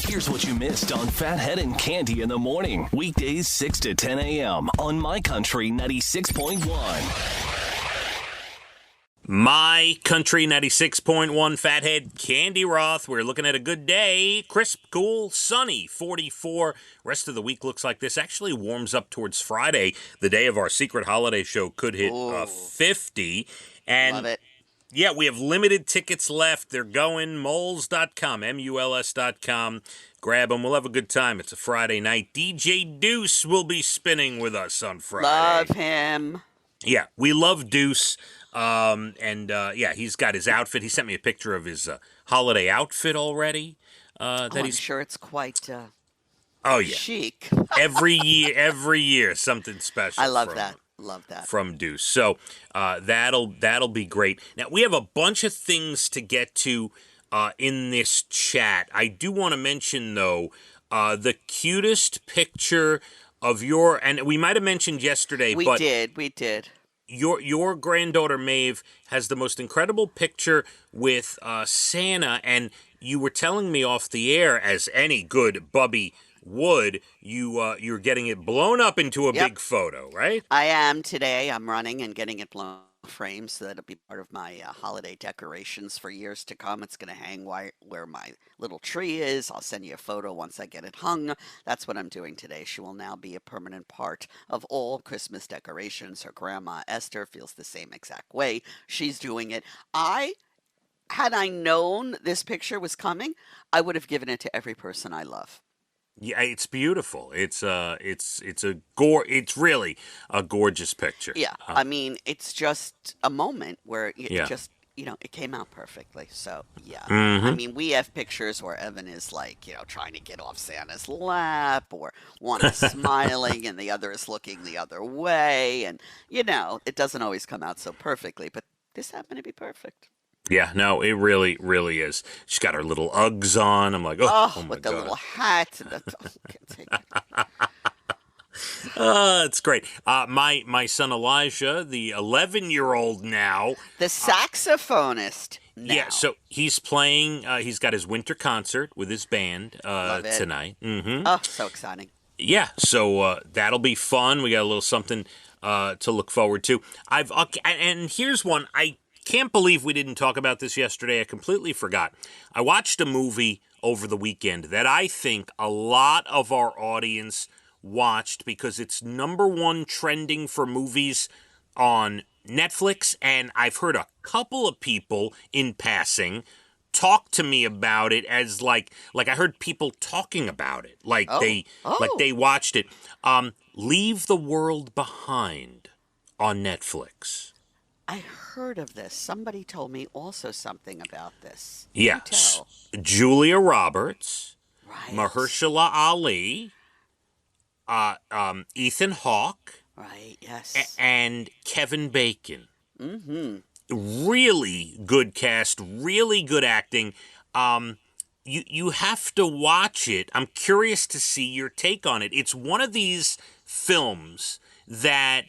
Here's what you missed on Phathead and Cande in the morning. Weekdays 6 to 10 a.m. on My Country 96.1. My Country 96.1 Phathead, Cande Roth. We're looking at a good day. Crisp, cool, sunny, 44. Rest of the week looks like this. Actually warms up towards Friday. The day of our secret holiday show could hit 50. And love it. yeah, we have limited tickets left. They're going. Moles.com, MULS.com. Grab them. We'll have a good time. It's a Friday night. DJ Deuce will be spinning with us on Friday. Love him. Yeah, we love Deuce. He's got his outfit. He sent me a picture of his holiday outfit already. I'm sure it's quite chic. every year, something special. I love that. Love that. From Deuce. So that'll be great. Now, we have a bunch of things to get to in this chat. I do want to mention, though, the cutest picture of and we might have mentioned yesterday, we did. Your granddaughter Maeve has the most incredible picture with Santa, and you were telling me off the air, as any good bubby would, you're getting it blown up into a big photo, right? I am today. I'm running and getting it blown frames so that it'll be part of my holiday decorations for years to come. It's going to hang where my little tree is. I'll send you a photo once I get it hung. That's what I'm doing today. She will now be a permanent part of all Christmas decorations. Her grandma Esther feels the same exact way. She's doing it. Had I known this picture was coming, I would have given it to every person I love. Yeah, it's beautiful. It's really a gorgeous picture. Yeah, I mean, it's just a moment where it came out perfectly. So, yeah. Mm-hmm. I mean, we have pictures where Evan is like, trying to get off Santa's lap, or one is smiling and the other is looking the other way. And, it doesn't always come out so perfectly, but this happened to be perfect. Yeah, no, it really, really is. She's got her little Uggs on. I'm like, oh my with God. the little hat. And can't take it. It's great. My son Elijah, the 11-year-old now. The saxophonist now. Yeah, so he's playing, he's got his winter concert with his band tonight. Mm-hmm. Oh, so exciting. Yeah, so that'll be fun. We got a little something to look forward to. And here's one. I can't believe we didn't talk about this yesterday. I completely forgot. I watched a movie over the weekend that I think a lot of our audience watched because it's #1 trending for movies on Netflix, and I've heard a couple of people in passing talk to me about it as like I heard people talking about it like they watched it. Leave the World Behind on Netflix. I heard of this. Somebody told me also something about this. Yes. Julia Roberts, right. Mahershala Ali, Ethan Hawke, right? Yes, and Kevin Bacon. Mm-hmm. Really good cast, really good acting. You have to watch it. I'm curious to see your take on it. It's one of these films that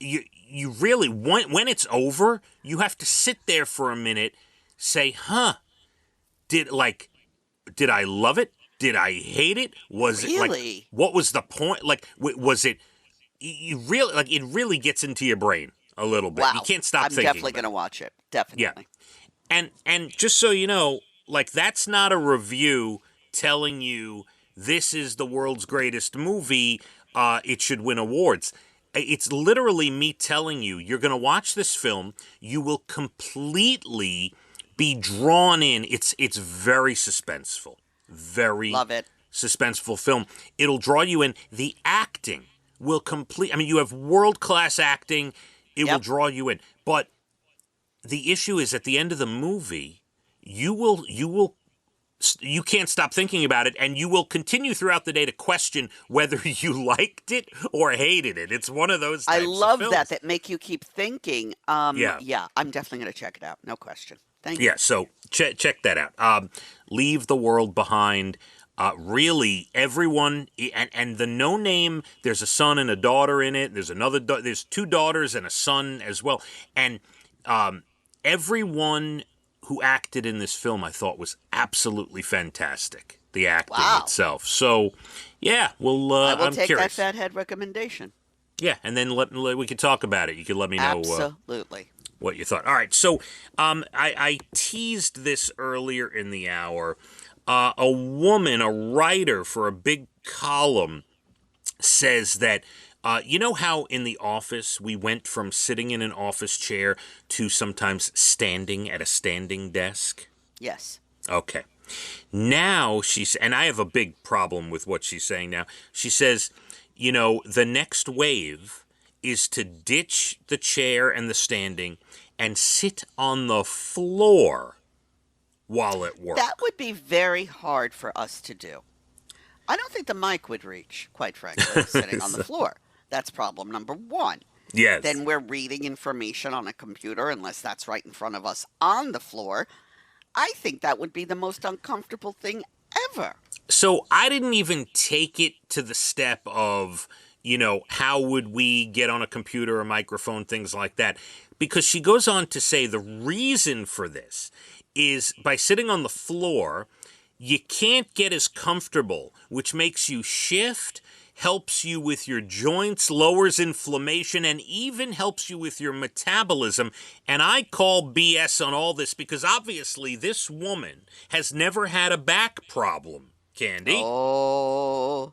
you really, when it's over, you have to sit there for a minute, say, did I love it? Did I hate it? Was really? it like, what was the point? Like, was it, it really gets into your brain a little bit. Wow. You can't stop thinking. I'm definitely going to watch it. Definitely. Yeah. And just so you know, that's not a review telling you this is the world's greatest movie, it should win awards. It's literally me telling you, you're going to watch this film, you will completely be drawn in. It's very suspenseful. Very love it. Suspenseful film. It'll draw you in. The acting will you have world-class acting. It will draw you in. But the issue is at the end of the movie, you can't stop thinking about it, and you will continue throughout the day to question whether you liked it or hated it. It's one of those types I love of films that make you keep thinking. Yeah, I'm definitely going to check it out. No question. Thank you. Yeah, so check that out. Leave the World Behind. Really, everyone, and the no name, there's a son and a daughter in it. There's there's 2 daughters and a son as well. And everyone who acted in this film, I thought, was absolutely fantastic. the acting Wow. itself. So, yeah, well, I will I'm take curious. that Fathead recommendation. Yeah, and then we could talk about it. You could let me know Absolutely. what you thought. All right, so I teased this earlier in the hour. A woman, a writer for a big column, says that you know how in the office we went from sitting in an office chair to sometimes standing at a standing desk? Yes. Okay. Now and I have a big problem with what she's saying now. She says, the next wave is to ditch the chair and the standing and sit on the floor while at work. That would be very hard for us to do. I don't think the mic would reach, quite frankly, sitting on the floor. That's problem number one. Yes. Then we're reading information on a computer, unless that's right in front of us on the floor. I think that would be the most uncomfortable thing ever. So I didn't even take it to the step of, how would we get on a computer, a microphone, things like that. Because she goes on to say the reason for this is by sitting on the floor, you can't get as comfortable, which makes you shift, helps you with your joints, lowers inflammation, and even helps you with your metabolism. And I call BS on all this because obviously this woman has never had a back problem, Cande. Oh.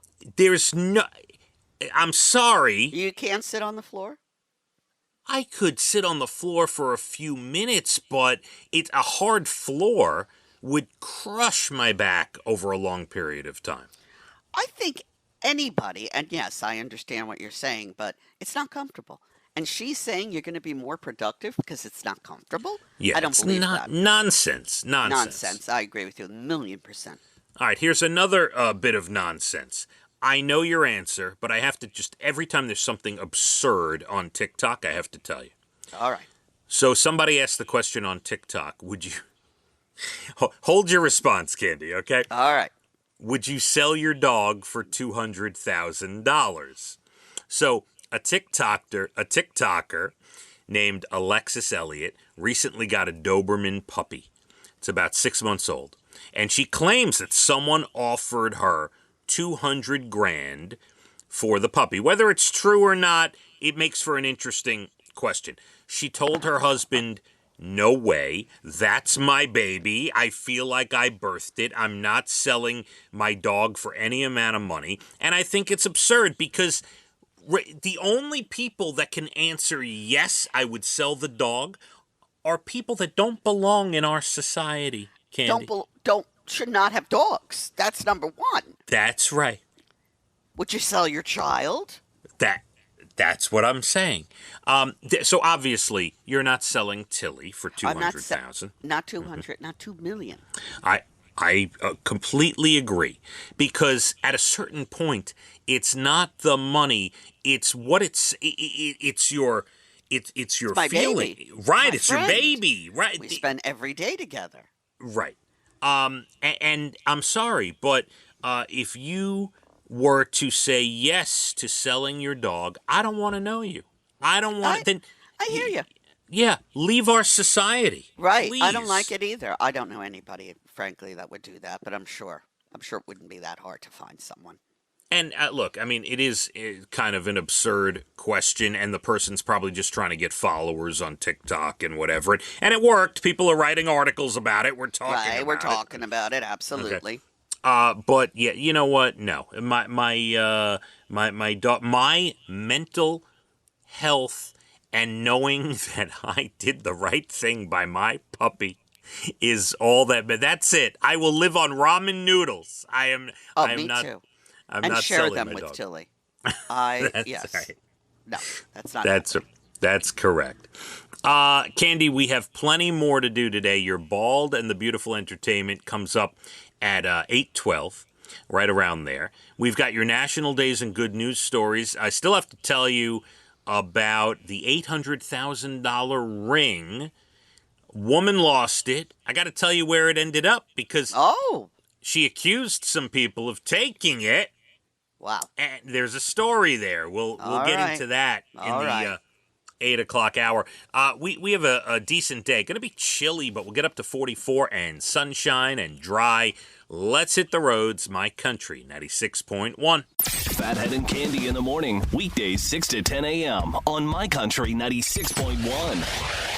I'm sorry. You can't sit on the floor? I could sit on the floor for a few minutes, but it's a hard floor would crush my back over a long period of time. I think anybody, and yes, I understand what you're saying, but it's not comfortable. And she's saying you're going to be more productive because it's not comfortable? Yeah, I don't believe that. Nonsense. Nonsense. I agree with you 1,000,000%. All right, here's another bit of nonsense. I know your answer, but I have to every time there's something absurd on TikTok, I have to tell you. All right. So somebody asked the question on TikTok, would you... Hold your response, Cande, okay? All right. Would you sell your dog for $200,000? So a TikToker named Alexis Elliott recently got a Doberman puppy. It's about 6 months old. And she claims that someone offered her $200,000 for the puppy. Whether it's true or not, it makes for an interesting question. She told her husband, "No way. That's my baby. I feel like I birthed it. I'm not selling my dog for any amount of money." And I think it's absurd because the only people that can answer yes, I would sell the dog, are people that don't belong in our society, Cande. Should not have dogs. That's number one. That's right. Would you sell your child? That's what I'm saying. So obviously, you're not selling Tilly for $200,000. Not 200, not 2 million. I completely agree, because at a certain point, it's not the money; it's what it's your my feeling, baby. right? My It's friend. your baby, right? We spend every day together. Right. And I'm sorry, but if you were to say yes to selling your dog, I don't want to know you. I don't want then. I hear you. Yeah, leave our society. Right. Please. I don't like it either. I don't know anybody, frankly, that would do that, but I'm sure it wouldn't be that hard to find someone. And look, I mean, it is kind of an absurd question, and the person's probably just trying to get followers on TikTok and whatever. And it worked. People are writing articles about it. We're talking about it. We're talking about it, absolutely. Okay. But yeah, you know what? No, my mental health and knowing that I did the right thing by my puppy is all that. But that's it. I will live on ramen noodles. I am Me not. too. I'm and not share selling them my with dog. Tilly. That's Yes. right. No, that's not. That's correct. Cande, we have plenty more to do today. Your Bald and the Beautiful Entertainment comes up at 8:12, right around there. We've got your National Days and Good News Stories. I still have to tell you about the $800,000 ring. Woman lost it. I got to tell you where it ended up because she accused some people of taking it. Wow. And there's a story there. We'll get into that in the 8 o'clock hour. We have a decent day. Going to be chilly, but we'll get up to 44 and sunshine and dry. Let's hit the roads, My Country 96.1. Phathead and Cande in the morning, weekdays 6 to 10 a.m. on My Country 96.1.